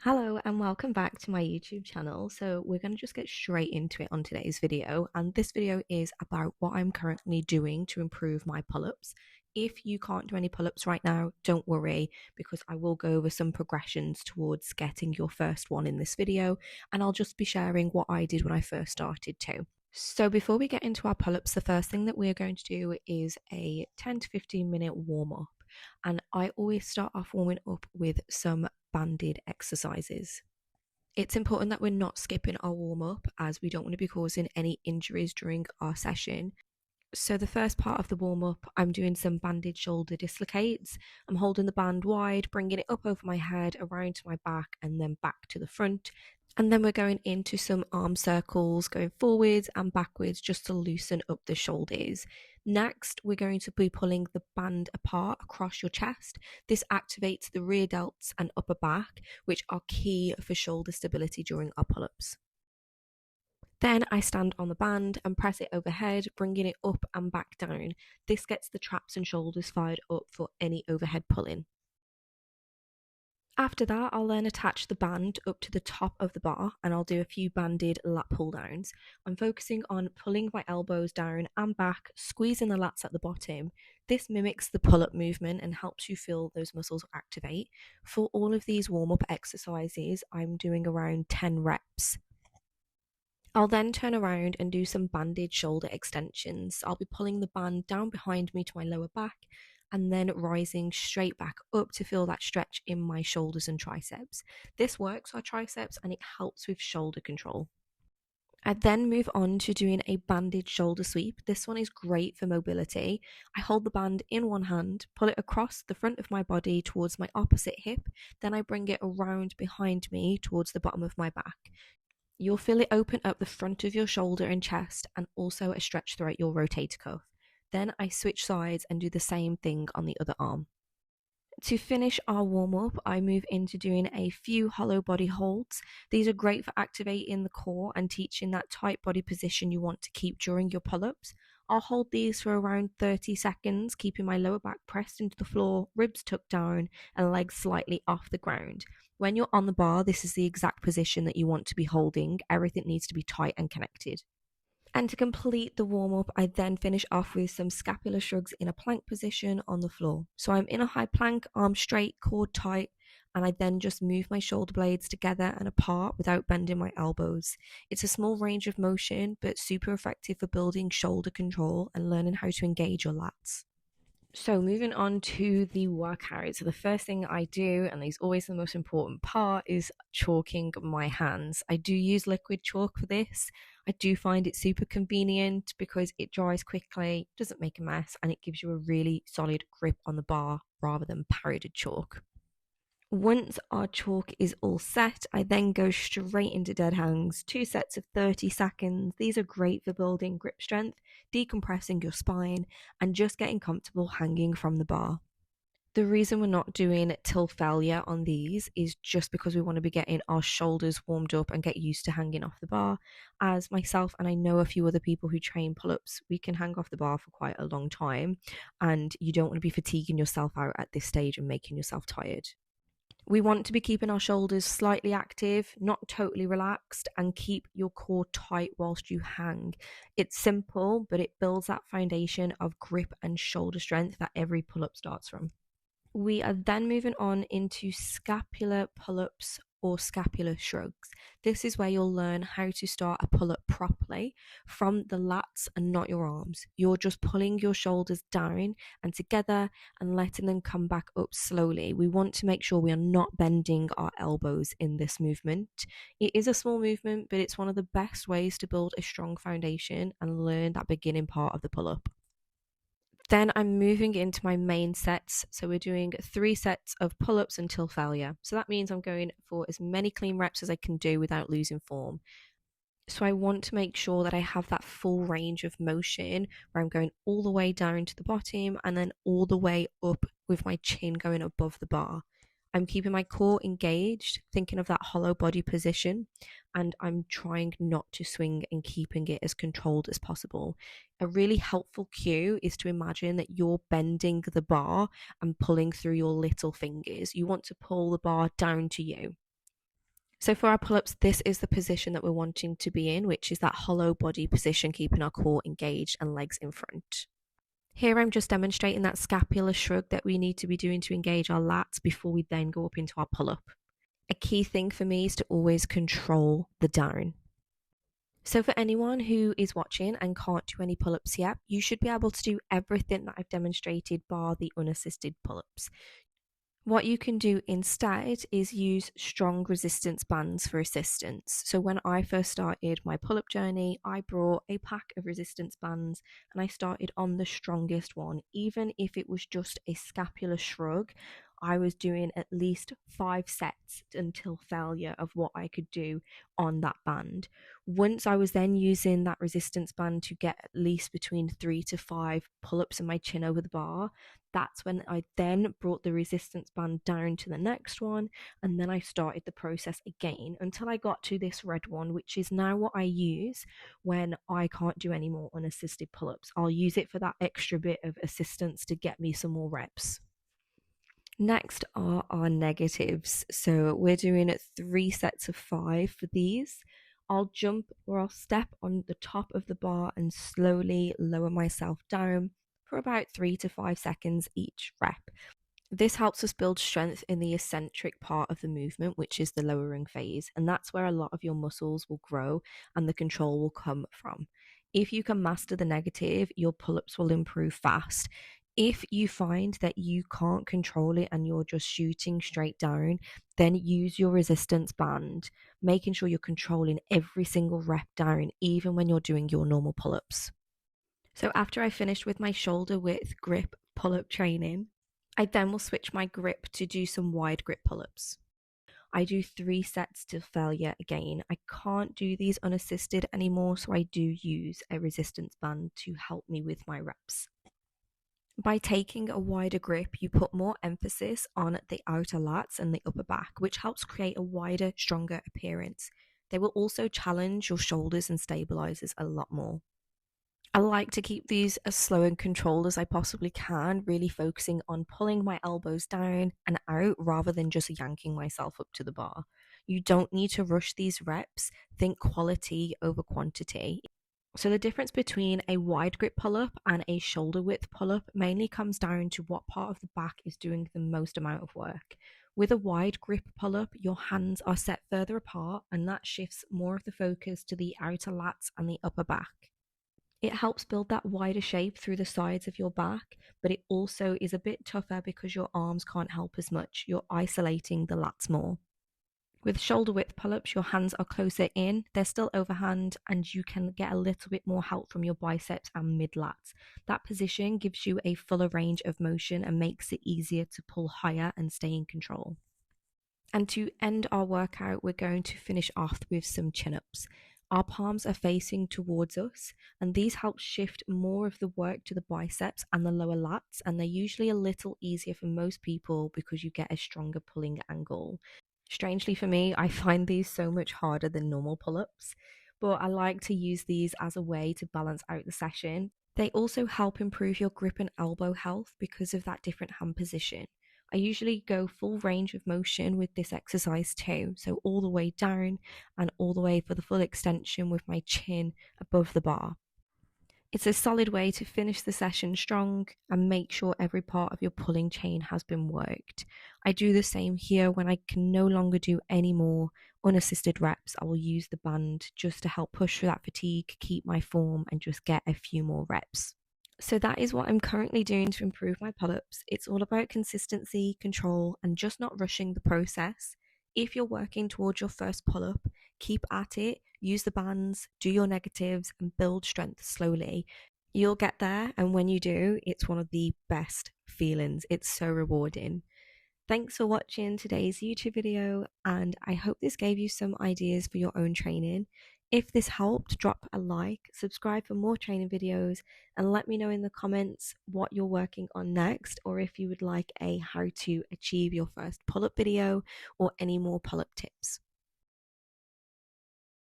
Hello and welcome back to my YouTube channel. So we're going to just get straight into it on today's video. And this video is about what I'm currently doing to improve my pull-ups. If you can't do any pull-ups right now, don't worry, because I will go over some progressions towards getting your first one in this video. And I'll just be sharing what I did when I first started too. So before we get into our pull-ups, the first thing that we're going to do is a 10 to 15 minute warm-up. And I always start off warming up with some banded exercises. It's important that we're not skipping our warm-up as we don't want to be causing any injuries during our session. So the first part of the warm-up, I'm doing some banded shoulder dislocates. I'm holding the band wide, bringing it up over my head, around to my back, and then back to the front. And then we're going into some arm circles, going forwards and backwards just to loosen up the shoulders. Next, we're going to be pulling the band apart across your chest. This activates the rear delts and upper back, which are key for shoulder stability during our pull-ups. Then I stand on the band and press it overhead, bringing it up and back down. This gets the traps and shoulders fired up for any overhead pulling. After that, I'll then attach the band up to the top of the bar and I'll do a few banded lat pull downs. I'm focusing on pulling my elbows down and back, squeezing the lats at the bottom. This mimics the pull-up movement and helps you feel those muscles activate. For all of these warm-up exercises, I'm doing around 10 reps. I'll then turn around and do some banded shoulder extensions. I'll be pulling the band down behind me to my lower back and then rising straight back up to feel that stretch in my shoulders and triceps. This works our triceps and it helps with shoulder control. I then move on to doing a banded shoulder sweep. This one is great for mobility. I hold the band in one hand, pull it across the front of my body towards my opposite hip, then I bring it around behind me towards the bottom of my back. You'll feel it open up the front of your shoulder and chest and also a stretch throughout your rotator cuff. Then I switch sides and do the same thing on the other arm. To finish our warm-up, I move into doing a few hollow body holds. These are great for activating the core and teaching that tight body position you want to keep during your pull-ups. I'll hold these for around 30 seconds, keeping my lower back pressed into the floor, ribs tucked down, and legs slightly off the ground. When you're on the bar, this is the exact position that you want to be holding. Everything needs to be tight and connected. And to complete the warm-up, I then finish off with some scapular shrugs in a plank position on the floor. So I'm in a high plank, arms straight, core tight, and I then just move my shoulder blades together and apart without bending my elbows. It's a small range of motion, but super effective for building shoulder control and learning how to engage your lats. So moving on to the workout. So the first thing I do, and it's always the most important part, is chalking my hands. I do use liquid chalk for this. I do find it super convenient because it dries quickly, doesn't make a mess, and it gives you a really solid grip on the bar rather than powdered chalk. Once our chalk is all set, I then go straight into dead hangs, 2 sets of 30 seconds. These are great for building grip strength, decompressing your spine, and just getting comfortable hanging from the bar. The reason we're not doing till failure on these is just because we want to be getting our shoulders warmed up and get used to hanging off the bar. As myself and I know a few other people who train pull-ups, we can hang off the bar for quite a long time, and you don't want to be fatiguing yourself out at this stage and making yourself tired. We want to be keeping our shoulders slightly active, not totally relaxed, and keep your core tight whilst you hang. It's simple, but it builds that foundation of grip and shoulder strength that every pull-up starts from. We are then moving on into scapular pull-ups or scapular shrugs. This is where you'll learn how to start a pull-up properly from the lats and not your arms. You're just pulling your shoulders down and together and letting them come back up slowly. We want to make sure we are not bending our elbows in this movement. It is a small movement, but it's one of the best ways to build a strong foundation and learn that beginning part of the pull-up. Then I'm moving into my main sets. So we're doing 3 sets of pull-ups until failure. So that means I'm going for as many clean reps as I can do without losing form. So I want to make sure that I have that full range of motion where I'm going all the way down to the bottom and then all the way up with my chin going above the bar. I'm keeping my core engaged, thinking of that hollow body position, and I'm trying not to swing and keeping it as controlled as possible. A really helpful cue is to imagine that you're bending the bar and pulling through your little fingers. You want to pull the bar down to you. So for our pull-ups, this is the position that we're wanting to be in, which is that hollow body position, keeping our core engaged and legs in front. Here I'm just demonstrating that scapular shrug that we need to be doing to engage our lats before we then go up into our pull-up. A key thing for me is to always control the down. So for anyone who is watching and can't do any pull-ups yet, you should be able to do everything that I've demonstrated bar the unassisted pull-ups. What you can do instead is use strong resistance bands for assistance. So when I first started my pull-up journey, I brought a pack of resistance bands and I started on the strongest one. Even if it was just a scapular shrug, I was doing at least 5 sets until failure of what I could do on that band. Once I was then using that resistance band to get at least between 3 to 5 pull-ups in my chin over the bar, that's when I then brought the resistance band down to the next one, and then I started the process again until I got to this red one, which is now what I use when I can't do any more unassisted pull-ups. I'll use it for that extra bit of assistance to get me some more reps. Next are our negatives. So we're doing 3 sets of 5 for these. I'll jump or I'll step on the top of the bar and slowly lower myself down for about 3 to 5 seconds each rep. This helps us build strength in the eccentric part of the movement, which is the lowering phase, and that's where a lot of your muscles will grow and the control will come from. If you can master the negative, your pull-ups will improve fast. If you find that you can't control it and you're just shooting straight down, then use your resistance band, making sure you're controlling every single rep down, even when you're doing your normal pull-ups. So after I finished with my shoulder width grip pull-up training, I then will switch my grip to do some wide grip pull-ups. I do 3 sets to failure again. I can't do these unassisted anymore, so I do use a resistance band to help me with my reps. By taking a wider grip, you put more emphasis on the outer lats and the upper back, which helps create a wider, stronger appearance. They will also challenge your shoulders and stabilizers a lot more. I like to keep these as slow and controlled as I possibly can, really focusing on pulling my elbows down and out rather than just yanking myself up to the bar. You don't need to rush these reps, think quality over quantity. So the difference between a wide grip pull-up and a shoulder width pull-up mainly comes down to what part of the back is doing the most amount of work. With a wide grip pull-up, your hands are set further apart and that shifts more of the focus to the outer lats and the upper back. It helps build that wider shape through the sides of your back, but it also is a bit tougher because your arms can't help as much. You're isolating the lats more. With shoulder width pull-ups, your hands are closer in, they're still overhand, and you can get a little bit more help from your biceps and mid-lats. That position gives you a fuller range of motion and makes it easier to pull higher and stay in control. And to end our workout, we're going to finish off with some chin-ups. Our palms are facing towards us, and these help shift more of the work to the biceps and the lower lats, and they're usually a little easier for most people because you get a stronger pulling angle. Strangely for me, I find these so much harder than normal pull-ups, but I like to use these as a way to balance out the session. They also help improve your grip and elbow health because of that different hand position. I usually go full range of motion with this exercise too, so all the way down and all the way for the full extension with my chin above the bar. It's a solid way to finish the session strong and make sure every part of your pulling chain has been worked. I do the same here when I can no longer do any more unassisted reps. I will use the band just to help push through that fatigue, keep my form, and just get a few more reps. So that is what I'm currently doing to improve my pull-ups. It's all about consistency, control, and just not rushing the process. If you're working towards your first pull-up, keep at it, use the bands, do your negatives, and build strength slowly. You'll get there, and when you do, it's one of the best feelings. It's so rewarding. Thanks for watching today's YouTube video, and I hope this gave you some ideas for your own training. If this helped, drop a like, subscribe for more training videos, and let me know in the comments what you're working on next, or if you would like a how to achieve your first pull-up video or any more pull-up tips.